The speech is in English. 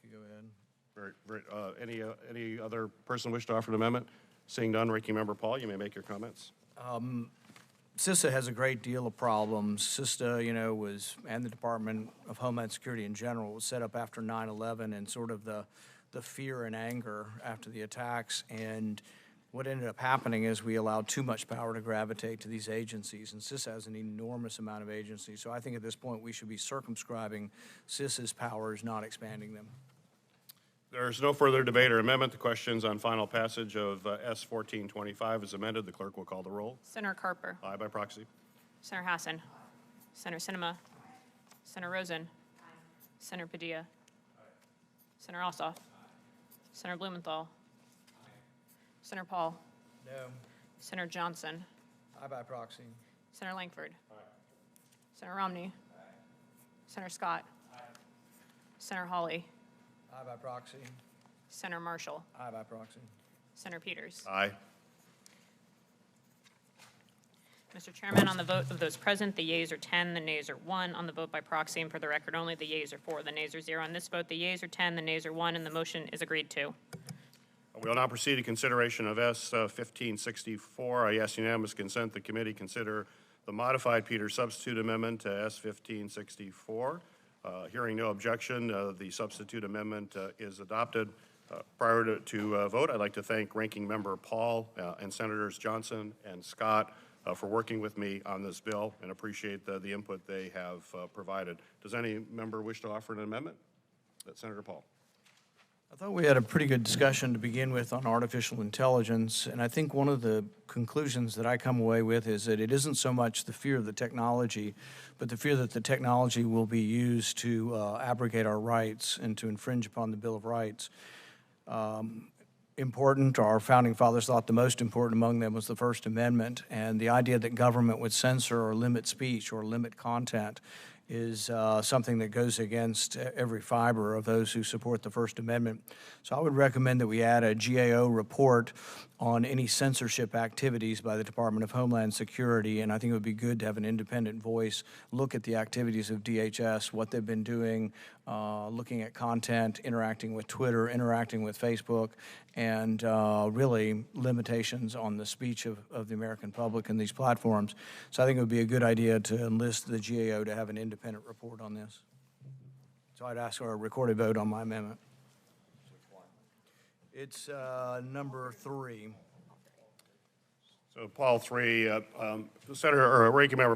could go ahead. Any other person wish to offer an amendment? Seeing none, Ranking Member Paul, you may make your comments. CISA has a great deal of problems. CISA, and the Department of Homeland Security in general, was set up after 9/11 and sort of the fear and anger after the attacks. And what ended up happening is we allowed too much power to gravitate to these agencies, and CISA has an enormous amount of agencies. So I think at this point we should be circumscribing CISA's powers, not expanding them. There's no further debate or amendment. The questions on final passage of S 1425 is amended. The clerk will call the roll. Senator Carper. Aye by proxy. Senator Hassan. Senator Sinema. Senator Rosen. Senator Padilla. Senator Ossoff. Senator Blumenthal. Senator Paul. No. Senator Johnson. Aye by proxy. Senator Langford. Senator Romney. Senator Scott. Senator Hawley. Aye by proxy. Senator Marshall. Aye by proxy. Senator Peters. Aye. Mr. Chairman, on the vote of those present, the yeas are 10, the nays are 1. On the vote by proxy, and for the record only, the yeas are 4, the nays are 0. On this vote, the yeas are 10, the nays are 1, and the motion is agreed to. We will now proceed to consideration of S 1564. I ask unanimous consent the committee consider the modified Peters substitute amendment to S 1564. Hearing no objection, the substitute amendment is adopted. Prior to vote, I'd like to thank Ranking Member Paul and Senators Johnson and Scott for working with me on this bill and appreciate the input they have provided. Does any member wish to offer an amendment? Senator Paul. I thought we had a pretty good discussion to begin with on artificial intelligence, and I think one of the conclusions that I come away with is that it isn't so much the fear of the technology, but the fear that the technology will be used to abrogate our rights and to infringe upon the Bill of Rights. Important, our founding fathers thought the most important among them was the First Amendment, and the idea that government would censor or limit speech or limit content is something that goes against every fiber of those who support the First Amendment. So I would recommend that we add a GAO report on any censorship activities by the Department of Homeland Security, and I think it would be good to have an independent voice look at the activities of DHS, what they've been doing, looking at content, interacting with Twitter, interacting with Facebook, and really limitations on the speech of the American public in these platforms. So I think it would be a good idea to enlist the GAO to have an independent report on this. So I'd ask for a recorded vote on my amendment. It's number 3. So Paul, 3, Senator or Ranking Member